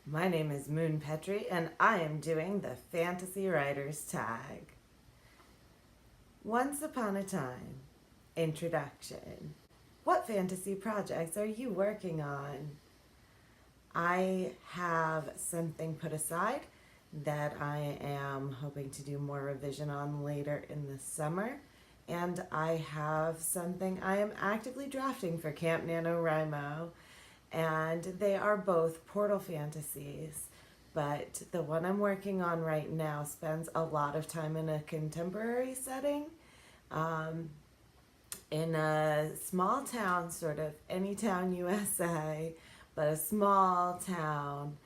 My name is Moon Petrie, and I am doing the Fantasy Writers Tag. Once upon a time, introduction. What fantasy projects are you working on? I have something put aside that I am hoping to do more revision on later in the summer. And I have something I am actively drafting for Camp NaNoWriMo. And they are both portal fantasies. But the one I'm working on right now spends a lot of time in a contemporary setting. In a small town, sort of any town USA, but a small town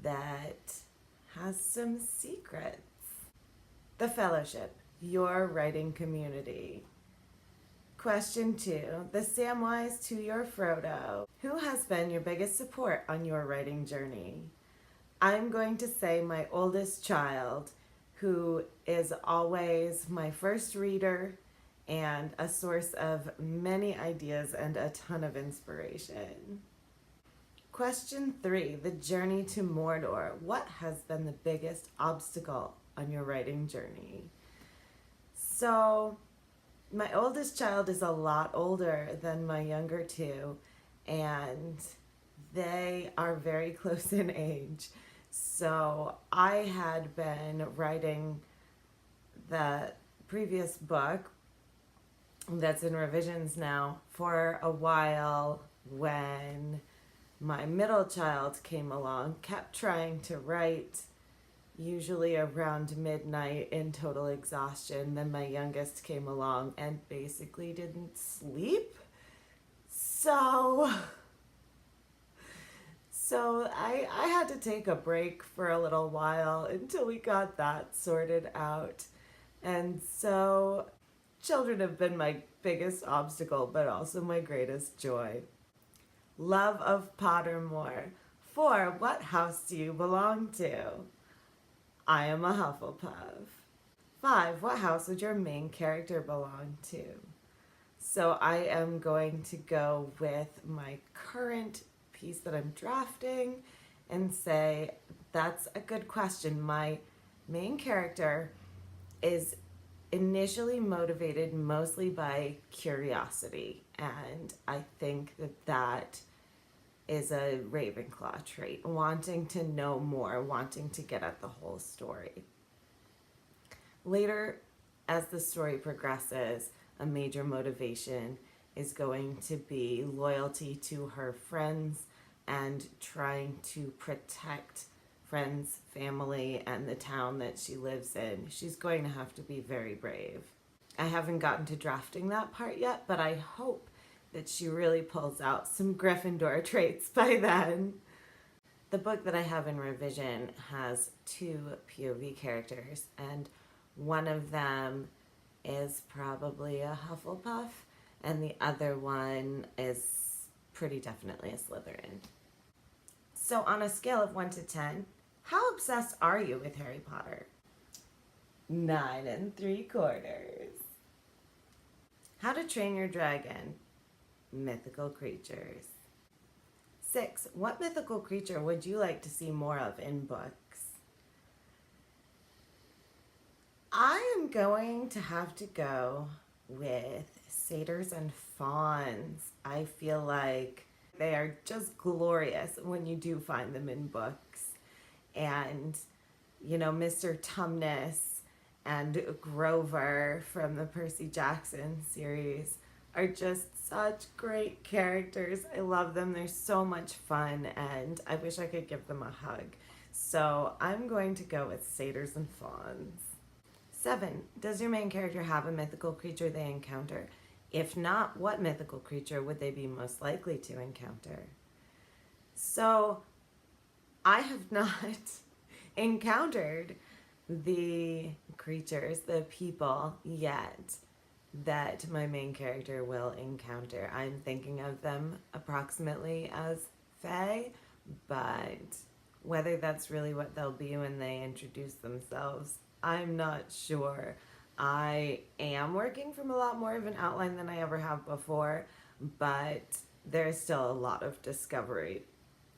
that has some secrets. The Fellowship, your writing community. Question 2, the Samwise to your Frodo. Who has been your biggest support on your writing journey? I'm going to say my oldest child, who is always my first reader and a source of many ideas and a ton of inspiration. Question 3, the journey to Mordor. What has been the biggest obstacle on your writing journey? So, my oldest child is a lot older than my younger two, and they are very close in age. So I had been writing the previous book that's in revisions now for a while when my middle child came along, kept trying to write, usually around midnight in total exhaustion. Then my youngest came along and basically didn't sleep. So I had to take a break for a little while until we got that sorted out. And so children have been my biggest obstacle, but also my greatest joy. Love of Pottermore. 4, what house do you belong to? I am a Hufflepuff. 5, what house would your main character belong to? So I am going to go with my current piece that I'm drafting and say that's a good question. My main character is initially motivated mostly by curiosity, and I think that is a Ravenclaw trait, wanting to know more, wanting to get at the whole story. Later, as the story progresses, a major motivation is going to be loyalty to her friends and trying to protect friends, family, and the town that she lives in. She's going to have to be very brave. I haven't gotten to drafting that part yet, but I hope that she really pulls out some Gryffindor traits by then. The book that I have in revision has 2 POV characters, and one of them is probably a Hufflepuff, and the other one is pretty definitely a Slytherin. So on a scale of 1 to 10, how obsessed are you with Harry Potter? 9 3/4. How to Train Your Dragon. Mythical creatures. 6, what mythical creature would you like to see more of in books? I am going to have to go with satyrs and fawns. I feel like they are just glorious when you do find them in books. And, you know, Mr. Tumnus and Grover from the Percy Jackson series are just such great characters. I love them. They're so much fun, and I wish I could give them a hug. So I'm going to go with satyrs and fawns. 7, does your main character have a mythical creature they encounter? If not, what mythical creature would they be most likely to encounter? So I have not encountered the creatures, the people, yet that my main character will encounter. I'm thinking of them approximately as fae, but whether that's really what they'll be when they introduce themselves, I'm not sure. I am working from a lot more of an outline than I ever have before, but there's still a lot of discovery.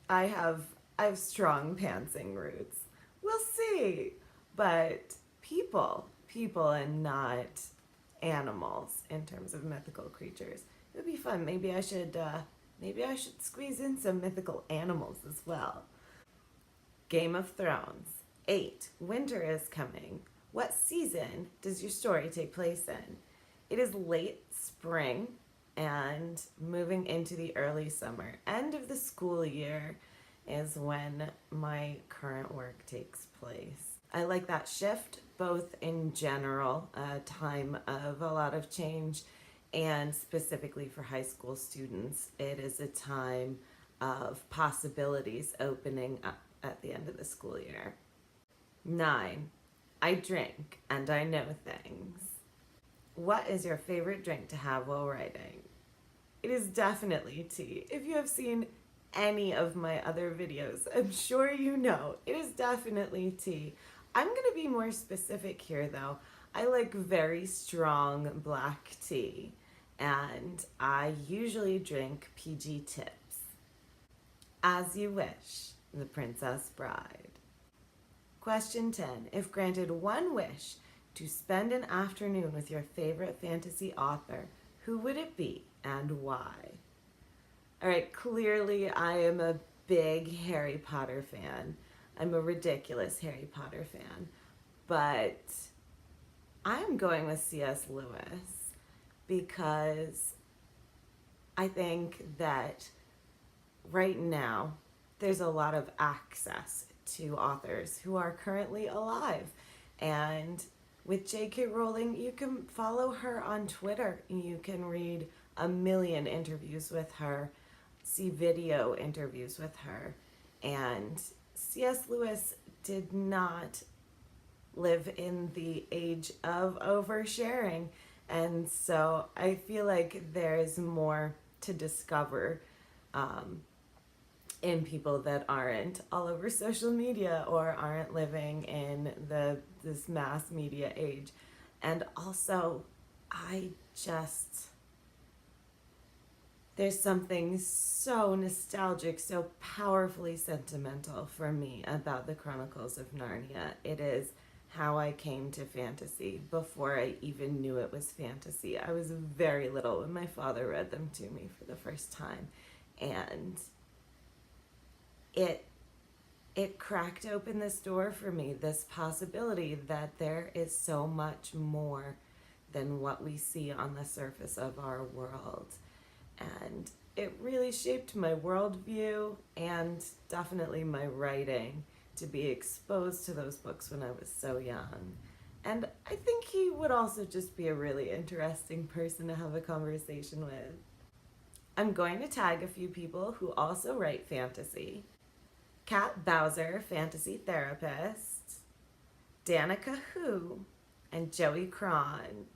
I have I have strong pantsing roots. We'll see. But people and not animals in terms of mythical creatures. It would be fun. Maybe I should squeeze in some mythical animals as well. Game of Thrones. 8. Winter is coming. What season does your story take place in? It is late spring and moving into the early summer. End of the school year is when my current work takes place. I like that shift, both in general, a time of a lot of change, and specifically for high school students. It is a time of possibilities opening up at the end of the school year. 9. I drink and I know things. What is your favorite drink to have while writing? It is definitely tea. If you have seen any of my other videos, I'm sure you know it is definitely tea. I'm going to be more specific here though. I like very strong black tea, and I usually drink PG Tips. As You Wish, The Princess Bride. Question 10. If granted one wish to spend an afternoon with your favorite fantasy author, who would it be and why? All right, clearly I am a big Harry Potter fan. I'm a ridiculous Harry Potter fan. But I'm going with C.S. Lewis because I think that right now there's a lot of access to authors who are currently alive. And with J.K. Rowling, you can follow her on Twitter. You can read a million interviews with her, see video interviews with her. And C.S. Lewis did not live in the age of oversharing. And so I feel like there's more to discover in people that aren't all over social media or aren't living in this mass media age. And also, there's something so nostalgic, so powerfully sentimental for me about the Chronicles of Narnia. It is how I came to fantasy before I even knew it was fantasy. I was very little when my father read them to me for the first time. And it cracked open this door for me, this possibility that there is so much more than what we see on the surface of our world. And it really shaped my worldview and definitely my writing to be exposed to those books when I was so young. And I think he would also just be a really interesting person to have a conversation with. I'm going to tag a few people who also write fantasy. Kat Bowser, fantasy therapist, Danika Who, and Joey Cron.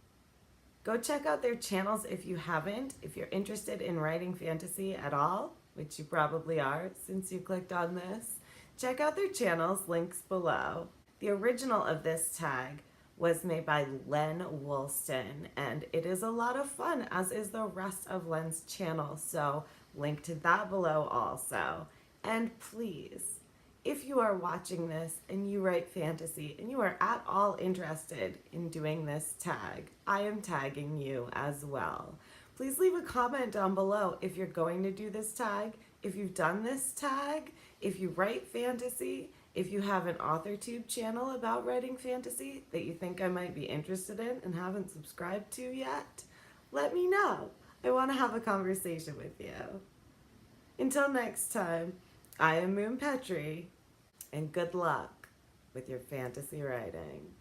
Go check out their channels if you haven't. If you're interested in writing fantasy at all, which you probably are since you clicked on this, check out their channels, links below. The original of this tag was made by Lenn Woolston, and it is a lot of fun, as is the rest of Lenn's channel, so link to that below also. And please, if you are watching this and you write fantasy and you are at all interested in doing this tag, I am tagging you as well. Please leave a comment down below if you're going to do this tag, if you've done this tag, if you write fantasy, if you have an AuthorTube channel about writing fantasy that you think I might be interested in and haven't subscribed to yet. Let me know. I want to have a conversation with you. Until next time, I am Moon Petrie, and good luck with your fantasy writing.